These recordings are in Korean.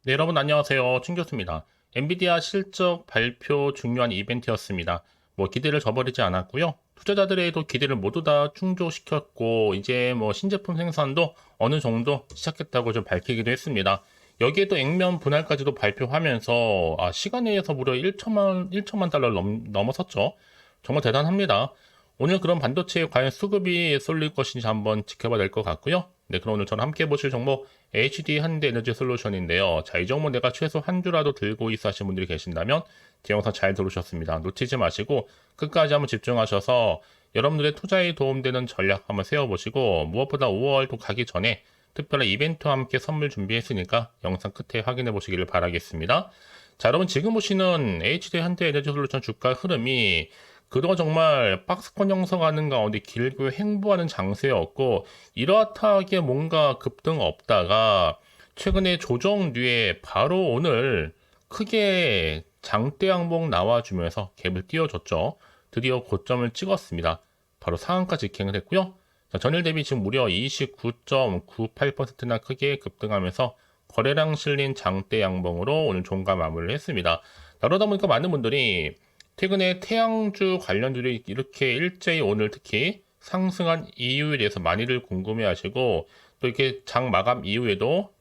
네, 여러분 안녕하세요. 춘 교수입니다. 엔비디아 실적 발표 중요한 이벤트였습니다. 기대를 저버리지 않았고요. 투자자들의도 기대를 모두 다 충족시켰고 이제 신제품 생산도 어느 정도 시작했다고 좀 밝히기도 했습니다. 여기에도 액면 분할까지도 발표하면서 시간 내에서 무려 1천만 달러를 넘어섰죠. 정말 대단합니다. 오늘 그런 반도체에 과연 수급이 쏠릴 것인지 한번 지켜봐야 될 것 같고요. 네, 그럼 오늘 저는 함께 보실 종목 HD 현대 에너지 솔루션인데요. 자, 이 종목 내가 최소 한 주라도 들고 있어 하시는 분들이 계신다면 제 영상 잘 들으셨습니다. 놓치지 마시고 끝까지 한번 집중하셔서 여러분들의 투자에 도움되는 전략 한번 세워보시고 무엇보다 5월 또 가기 전에 특별한 이벤트와 함께 선물 준비했으니까 영상 끝에 확인해 보시기를 바라겠습니다. 자, 여러분 지금 보시는 HD 현대 에너지 솔루션 주가 흐름이 그동안 정말 박스권 형성하는 가운데 길고 횡보하는 장세였고 이렇다하게 뭔가 급등 없다가 최근에 조정 뒤에 바로 오늘 크게 장대 양봉 나와주면서 갭을 띄워줬죠. 드디어 고점을 찍었습니다. 바로 상한가 직행을 했고요. 자, 전일 대비 지금 무려 29.98%나 크게 급등하면서 거래량 실린 장대 양봉으로 오늘 종가 마무리를 했습니다. 그러다 보니까 많은 분들이 최근에 태양주 관련주들이 이렇게 일제히 오늘 특히 상승한 이유에 대해서 많이들 궁금해 하시고 또 이렇게 장 마감 이후에도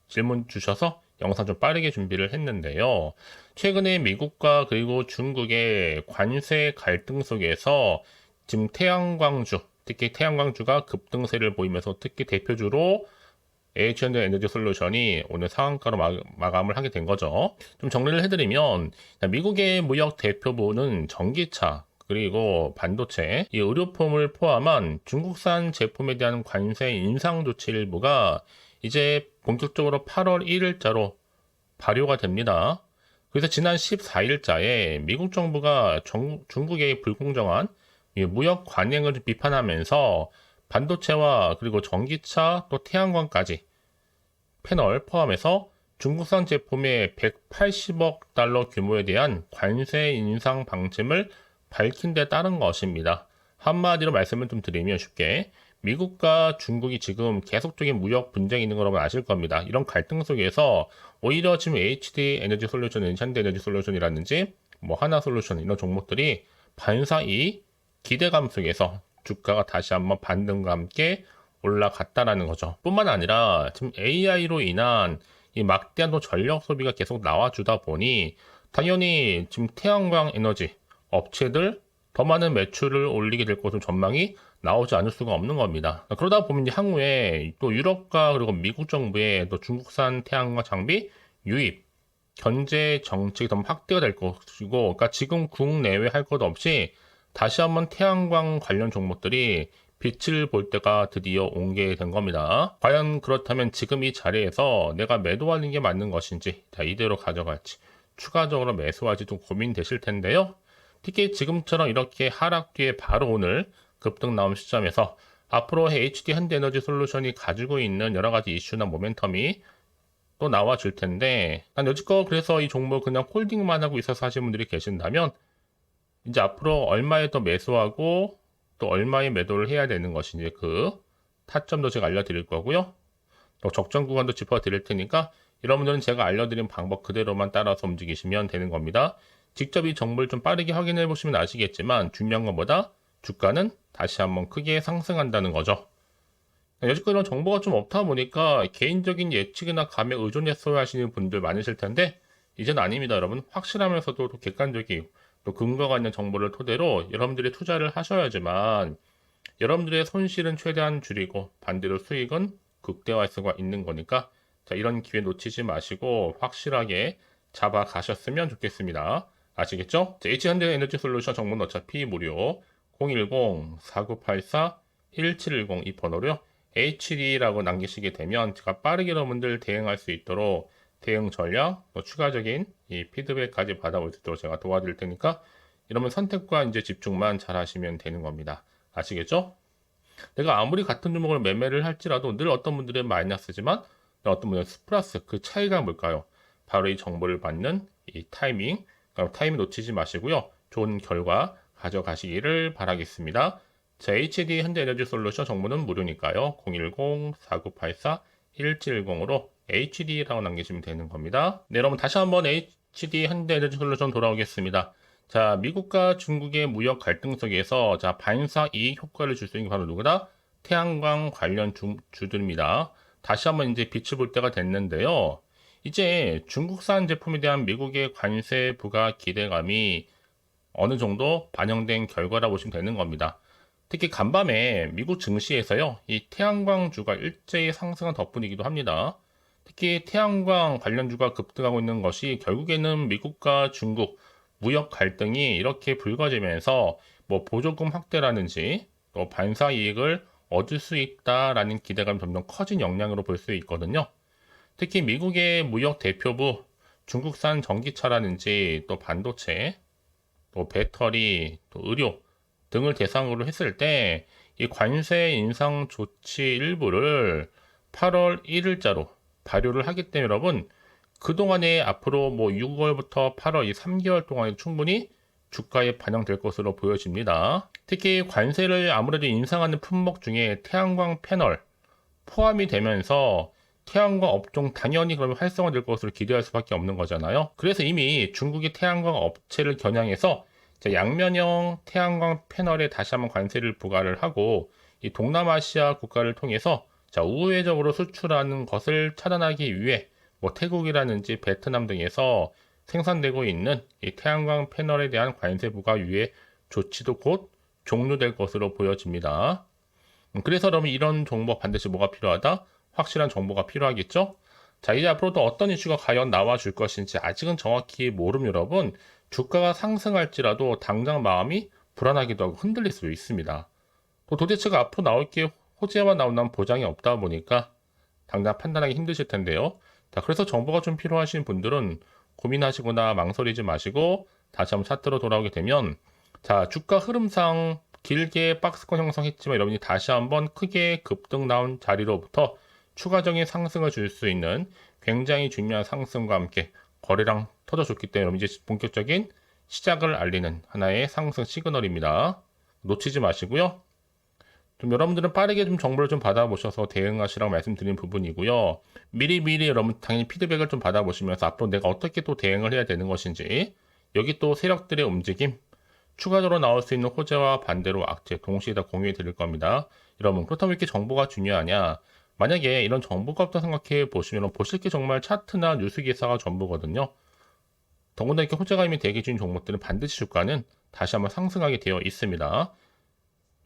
질문 주셔서 영상 좀 빠르게 준비를 했는데요. 최근에 미국과 그리고 중국의 관세 갈등 속에서 지금 태양광주, 특히 태양광주가 급등세를 보이면서 특히 대표주로 H&D 에너지 솔루션이 오늘 상한가로 마감을 하게 된 거죠. 좀 정리를 해드리면 미국의 무역 대표부는 전기차 그리고 반도체, 이 의료품을 포함한 중국산 제품에 대한 관세 인상 조치 일부가 이제 본격적으로 8월 1일자로 발효가 됩니다. 그래서 지난 14일자에 미국 정부가 중국의 불공정한 무역 관행을 비판하면서 반도체와 그리고 전기차 또 태양광까지 패널 포함해서 중국산 제품의 180억 달러 규모에 대한 관세 인상 방침을 밝힌 데 따른 것입니다. 한마디로 말씀을 좀 드리면 쉽게 미국과 중국이 지금 계속적인 무역 분쟁이 있는 거라고 아실 겁니다. 이런 갈등 속에서 오히려 지금 HD 에너지 솔루션, 현대 에너지 솔루션이라든지 하나 솔루션 이런 종목들이 반사이 기대감 속에서 주가가 다시 한번 반등과 함께 올라갔다라는 거죠. 뿐만 아니라 지금 AI로 인한 이 막대한 또 전력 소비가 계속 나와주다 보니 당연히 지금 태양광 에너지 업체들 더 많은 매출을 올리게 될 것으로 전망이 나오지 않을 수가 없는 겁니다. 그러다 보면 이제 향후에 또 유럽과 그리고 미국 정부의 또 중국산 태양광 장비 유입 견제 정책이 더 확대가 될 것이고, 그러니까 지금 국내외 할 것 없이 다시 한번 태양광 관련 종목들이 빛을 볼 때가 드디어 온 게 된 겁니다. 과연 그렇다면 지금 이 자리에서 내가 매도하는 게 맞는 것인지, 이대로 가져갈지, 추가적으로 매수할지 좀 고민되실 텐데요. 특히 지금처럼 이렇게 하락 뒤에 바로 오늘 급등 나온 시점에서 앞으로 HD 현대에너지 솔루션이 가지고 있는 여러 가지 이슈나 모멘텀이 또 나와줄 텐데, 난 여지껏 그래서 이 종목 그냥 홀딩만 하고 있어서 하시는 분들이 계신다면, 이제 앞으로 얼마에 더 매수하고 또 얼마에 매도를 해야 되는 것인지 그 타점도 제가 알려드릴 거고요. 또 적정 구간도 짚어드릴 테니까 여러분들은 제가 알려드린 방법 그대로만 따라서 움직이시면 되는 겁니다. 직접 이 정보를 좀 빠르게 확인해 보시면 아시겠지만 중요한 것보다 주가는 다시 한번 크게 상승한다는 거죠. 여지껏 이런 정보가 좀 없다 보니까 개인적인 예측이나 감에 의존해서 하시는 분들 많으실 텐데 이제는 아닙니다, 여러분. 확실하면서도 또 객관적이고 또 근거가 있는 정보를 토대로 여러분들이 투자를 하셔야지만 여러분들의 손실은 최대한 줄이고 반대로 수익은 극대화할 수가 있는 거니까 자, 이런 기회 놓치지 마시고 확실하게 잡아가셨으면 좋겠습니다. 아시겠죠? H현대에너지 솔루션 정보는 어차피 무료 010-4984-1710 이 번호로요. HD라고 남기시게 되면 제가 빠르게 여러분들 대응할 수 있도록 대응 전략, 또 추가적인 이 피드백까지 받아올 수 있도록 제가 도와드릴 테니까 이러면 선택과 이제 집중만 잘 하시면 되는 겁니다. 아시겠죠? 내가 아무리 같은 종목을 매매를 할지라도 늘 어떤 분들은 마이너스지만 어떤 분들은 플러스 그 차이가 뭘까요? 바로 이 정보를 받는 이 타이밍, 그러니까 타이밍 놓치지 마시고요. 좋은 결과 가져가시기를 바라겠습니다. 자, HD 현대에너지 솔루션 정보는 무료니까요. 010-4984-1710으로 HD라고 남기시면 되는 겁니다. 네, 여러분 다시 한번 HD 현대에너지솔루션 돌아오겠습니다. 자, 미국과 중국의 무역 갈등 속에서 자, 반사 이익 효과를 줄 수 있는 게 바로 누구다? 태양광 관련 주들입니다. 다시 한번 이제 빛을 볼 때가 됐는데요. 이제 중국산 제품에 대한 미국의 관세 부과 기대감이 어느 정도 반영된 결과라 보시면 되는 겁니다. 특히 간밤에 미국 증시에서요, 이 태양광주가 일제히 상승한 덕분이기도 합니다. 특히 태양광 관련주가 급등하고 있는 것이 결국에는 미국과 중국 무역 갈등이 이렇게 불거지면서 뭐 보조금 확대라든지 또 반사 이익을 얻을 수 있다라는 기대감이 점점 커진 영향으로 볼 수 있거든요. 특히 미국의 무역 대표부 중국산 전기차라든지 또 반도체, 또 배터리, 또 의료 등을 대상으로 했을 때 이 관세 인상 조치 일부를 8월 1일자로 발효를 하기 때문에 여러분 그동안에 앞으로 뭐 6월부터 8월 이 3개월 동안에 충분히 주가에 반영될 것으로 보여집니다. 특히 관세를 아무래도 인상하는 품목 중에 태양광 패널 포함이 되면서 태양광 업종 당연히 그러면 활성화될 것으로 기대할 수밖에 없는 거잖아요. 그래서 이미 중국이 태양광 업체를 겨냥해서 양면형 태양광 패널에 다시 한번 관세를 부과를 하고 이 동남아시아 국가를 통해서 우회적으로 수출하는 것을 차단하기 위해 뭐 태국이라든지 베트남 등에서 생산되고 있는 이 태양광 패널에 대한 관세 부과 유예 조치도 곧 종료될 것으로 보여집니다. 그래서 그러면 이런 정보 반드시 뭐가 필요하다? 확실한 정보가 필요하겠죠? 자, 이제 앞으로도 어떤 이슈가 과연 나와줄 것인지 아직은 정확히 모름 여러분. 주가가 상승할지라도 당장 마음이 불안하기도 하고 흔들릴 수 있습니다. 또 도대체가 앞으로 나올 게 호재만 나온다는 보장이 없다 보니까 당장 판단하기 힘드실 텐데요. 자, 그래서 정보가 좀 필요하신 분들은 고민하시거나 망설이지 마시고 다시 한번 차트로 돌아오게 되면 자, 주가 흐름상 길게 박스권 형성했지만 여러분이 다시 한번 크게 급등 나온 자리로부터 추가적인 상승을 줄 수 있는 굉장히 중요한 상승과 함께 거래량 터져줬기 때문에 이제 본격적인 시작을 알리는 하나의 상승 시그널입니다. 놓치지 마시고요. 좀 여러분들은 빠르게 좀 정보를 좀 받아보셔서 대응하시라고 말씀드린 부분이고요. 미리미리 여러분 당연히 피드백을 좀 받아보시면서 앞으로 내가 어떻게 또 대응을 해야 되는 것인지 여기 또 세력들의 움직임 추가적으로 나올 수 있는 호재와 반대로 악재 동시에 다 공유해 드릴 겁니다. 여러분 그렇다면 왜 이렇게 정보가 중요하냐? 만약에 이런 정보가 없다 생각해 보시면 보실 게 정말 차트나 뉴스 기사가 전부거든요. 더군다나 이렇게 호재가 이미 대기 중인 종목들은 반드시 주가는 다시 한번 상승하게 되어 있습니다.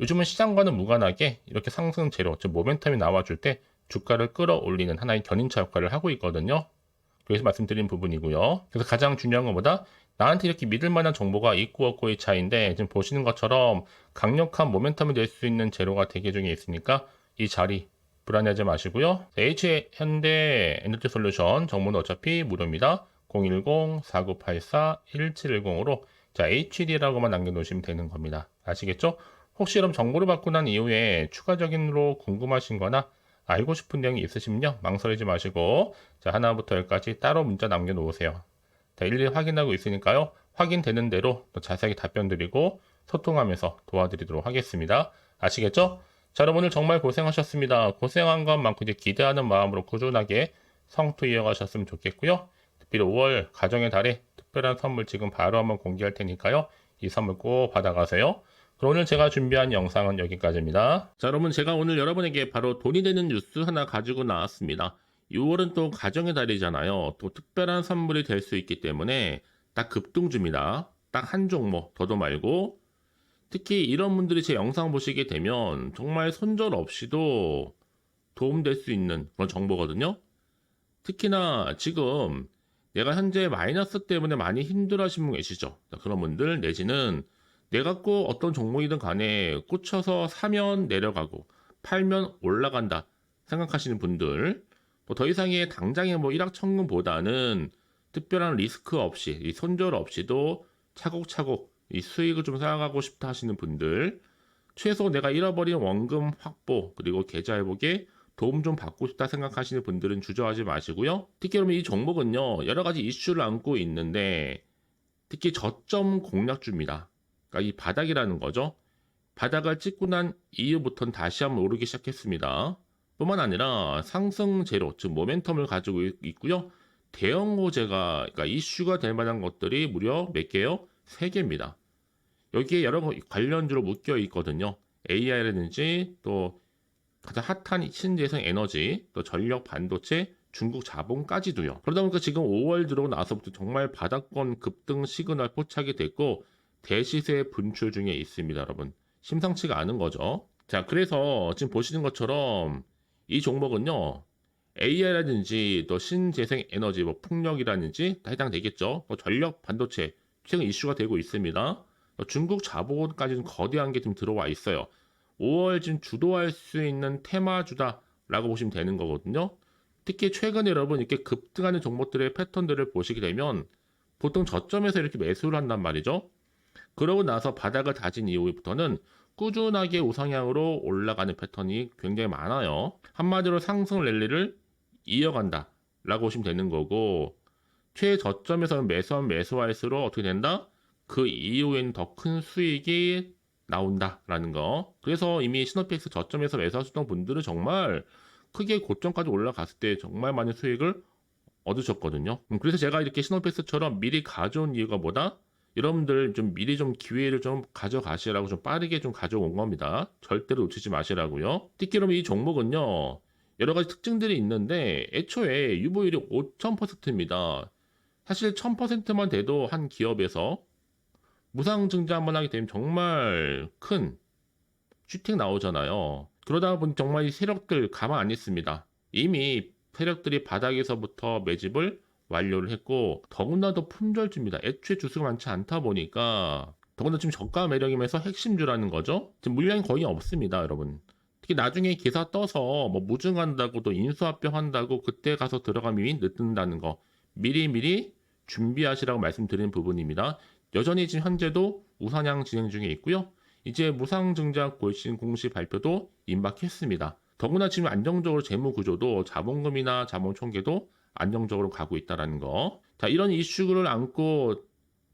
요즘은 시장과는 무관하게 이렇게 상승 재료, 즉 모멘텀이 나와줄 때 주가를 끌어올리는 하나의 견인차 역할을 하고 있거든요. 그래서 말씀드린 부분이고요. 그래서 가장 중요한 것보다 나한테 이렇게 믿을 만한 정보가 있고 없고의 차이인데 지금 보시는 것처럼 강력한 모멘텀이 될 수 있는 재료가 대기 중에 있으니까 이 자리 불안해하지 마시고요. H현대 에너지솔루션 정보는 어차피 무료입니다. 010-4984-1710으로 자 HD라고만 남겨놓으시면 되는 겁니다. 아시겠죠? 혹시 여러분 정보를 받고 난 이후에 추가적인으로 궁금하신 거나 알고 싶은 내용이 있으시면요. 망설이지 마시고 자 하나부터 열까지 따로 문자 남겨놓으세요. 자, 일일이 확인하고 있으니까요. 확인되는 대로 또 자세하게 답변 드리고 소통하면서 도와드리도록 하겠습니다. 아시겠죠? 자, 여러분 오늘 정말 고생하셨습니다. 고생한 것만큼 이제 기대하는 마음으로 꾸준하게 성투 이어가셨으면 좋겠고요. 특별히 5월 가정의 달에 특별한 선물 지금 바로 한번 공개할 테니까요. 이 선물 꼭 받아가세요. 그럼 오늘 제가 준비한 영상은 여기까지입니다. 자, 여러분 제가 오늘 여러분에게 바로 돈이 되는 뉴스 하나 가지고 나왔습니다. 6월은 또 가정의 달이잖아요. 또 특별한 선물이 될 수 있기 때문에 딱 급등주입니다. 딱 한 종목 더도 말고 특히 이런 분들이 제 영상 보시게 되면 정말 손절 없이도 도움될 수 있는 그런 정보거든요. 특히나 지금 내가 현재 마이너스 때문에 많이 힘들어 하시는 분 계시죠. 그런 분들 내지는 내가 꼭 어떤 종목이든 간에 꽂혀서 사면 내려가고 팔면 올라간다 생각하시는 분들 뭐 더 이상의 당장의 뭐 일확천금보다는 특별한 리스크 없이 이 손절 없이도 차곡차곡 이 수익을 좀 쌓아가고 싶다 하시는 분들 최소 내가 잃어버린 원금 확보 그리고 계좌 회복에 도움 좀 받고 싶다 생각하시는 분들은 주저하지 마시고요. 특히 그러면 이 종목은요 여러 가지 이슈를 안고 있는데 특히 저점 공략주입니다. 그러니까 이 바닥이라는 거죠. 바닥을 찍고 난 이후부터는 다시 한번 오르기 시작했습니다. 뿐만 아니라 상승재로, 즉 모멘텀을 가지고 있고요. 대형 호재가, 그러니까 이슈가 될 만한 것들이 무려 몇 개요? 3개입니다. 여기에 여러 관련주로 묶여 있거든요. AI라든지 또 가장 핫한 신재생 에너지, 또 전력 반도체, 중국 자본까지도요. 그러다 보니까 지금 5월 들어오고 나서부터 정말 바닥권 급등 시그널 포착이 됐고 대시세 분출 중에 있습니다, 여러분. 심상치가 않은 거죠. 자, 그래서 지금 보시는 것처럼 이 종목은요. AI라든지 또 신재생 에너지, 뭐 풍력이라든지 다 해당되겠죠. 또 전력 반도체 최근 이슈가 되고 있습니다. 중국 자본까지는 거대한 게 좀 들어와 있어요. 5월 지금 주도할 수 있는 테마주다라고 보시면 되는 거거든요. 특히 최근에 여러분 이렇게 급등하는 종목들의 패턴들을 보시게 되면 보통 저점에서 이렇게 매수를 한단 말이죠. 그러고 나서 바닥을 다진 이후부터는 꾸준하게 우상향으로 올라가는 패턴이 굉장히 많아요. 한마디로 상승 랠리를 이어간다 라고 보시면 되는 거고, 최저점에서는 매수할수록 어떻게 된다? 그 이후에는 더 큰 수익이 나온다라는 거. 그래서 이미 시노펙스 저점에서 매수하셨던 분들은 정말 크게 고점까지 올라갔을 때 정말 많은 수익을 얻으셨거든요. 그래서 제가 이렇게 시노펙스처럼 미리 가져온 이유가 뭐다? 여러분들 좀 미리 좀 기회를 좀 가져가시라고 좀 빠르게 좀 가져온 겁니다. 절대로 놓치지 마시라고요. 특히 그럼 이 종목은요, 여러 가지 특징들이 있는데 애초에 유보율이 5,000%입니다. 사실 1,000%만 돼도 한 기업에서 무상증자 한번 하게 되면 정말 큰 슈팅 나오잖아요. 그러다 보니 정말 이 세력들 가만 안 있습니다. 이미 세력들이 바닥에서부터 매집을 완료를 했고 더군다나 품절주입니다. 애초에 주수가 많지 않다 보니까 더군다나 지금 저가 매력이면서 핵심주라는 거죠. 지금 물량이 거의 없습니다, 여러분. 특히 나중에 기사 떠서 뭐 무증한다고 또 인수합병한다고 그때 가서 들어가면 이미 늦는다는 거 미리미리 준비하시라고 말씀드리는 부분입니다. 여전히 지금 현재도 우상향 진행 중에 있고요. 이제 무상증자 공시 발표도 임박했습니다. 더구나 지금 안정적으로 재무 구조도 자본금이나 자본 총계도 안정적으로 가고 있다는 거. 자, 이런 이슈를 안고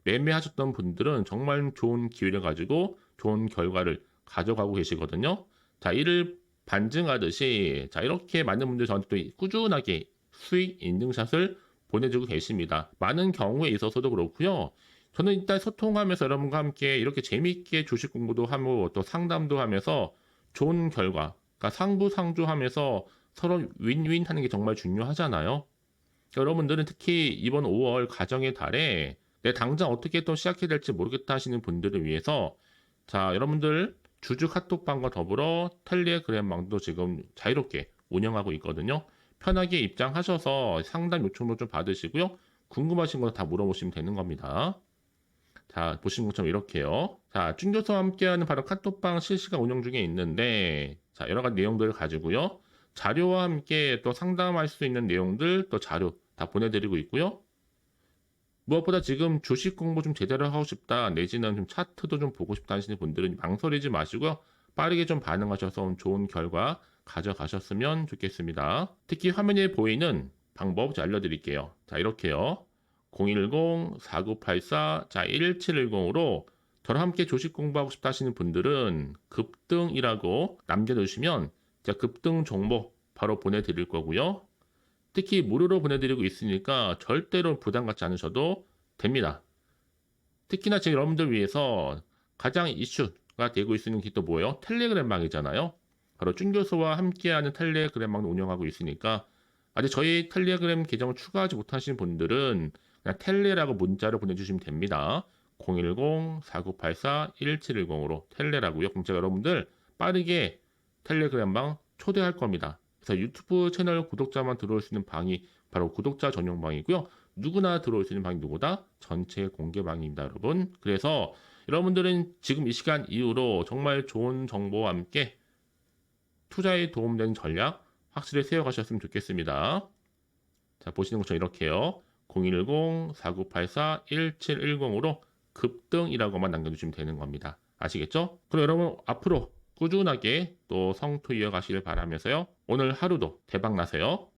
매매하셨던 분들은 정말 좋은 기회를 가지고 좋은 결과를 가져가고 계시거든요. 자, 이를 반증하듯이 자, 이렇게 많은 분들이 저한테 또 꾸준하게 수익 인증샷을 보내주고 계십니다. 많은 경우에 있어서도 그렇고요. 저는 일단 소통하면서 여러분과 함께 이렇게 재미있게 주식 공부도 하고 또 상담도 하면서 좋은 결과, 그러니까 상부상조하면서 서로 윈윈 하는 게 정말 중요하잖아요. 여러분들은 특히 이번 5월 가정의 달에 내 당장 어떻게 또 시작해야 될지 모르겠다 하시는 분들을 위해서 자, 여러분들 주주 카톡방과 더불어 텔레그램방도 지금 자유롭게 운영하고 있거든요. 편하게 입장하셔서 상담 요청도 좀 받으시고요. 궁금하신 거 다 물어보시면 되는 겁니다. 자, 보시는 것처럼 이렇게요. 자, 준교수와 함께하는 바로 카톡방 실시간 운영 중에 있는데, 자, 여러 가지 내용들을 가지고요. 자료와 함께 또 상담할 수 있는 내용들, 또 자료 다 보내드리고 있고요. 무엇보다 지금 주식 공부 좀 제대로 하고 싶다, 내지는 좀 차트도 좀 보고 싶다 하시는 분들은 망설이지 마시고요. 빠르게 좀 반응하셔서 좋은 결과 가져가셨으면 좋겠습니다. 특히 화면에 보이는 방법 알려드릴게요. 자, 이렇게요. 010-4984, 자, 1710으로 저랑 함께 주식 공부하고 싶다 하시는 분들은 급등이라고 남겨주시면 제가 급등 정보 바로 보내드릴 거고요. 특히 무료로 보내드리고 있으니까 절대로 부담 갖지 않으셔도 됩니다. 특히나 제가 여러분들 위해서 가장 이슈가 되고 있는 게 또 뭐예요? 텔레그램방이잖아요. 바로 준교수와 함께하는 텔레그램방을 운영하고 있으니까 아직 저희 텔레그램 계정을 추가하지 못하신 분들은 그냥 텔레라고 문자를 보내주시면 됩니다. 010-4984-1710으로 텔레라고요. 그럼 제가 여러분들 빠르게 텔레그램방 초대할 겁니다. 그래서 유튜브 채널 구독자만 들어올 수 있는 방이 바로 구독자 전용 방이고요. 누구나 들어올 수 있는 방이 누구다? 전체 공개 방입니다, 여러분. 그래서 여러분들은 지금 이 시간 이후로 정말 좋은 정보와 함께 투자에 도움되는 전략 확실히 세워가셨으면 좋겠습니다. 자, 보시는 것처럼 이렇게요. 010-4984-1710으로 급등이라고만 남겨주시면 되는 겁니다. 아시겠죠? 그럼 여러분 앞으로 꾸준하게 또 성투 이어가시길 바라면서요. 오늘 하루도 대박 나세요.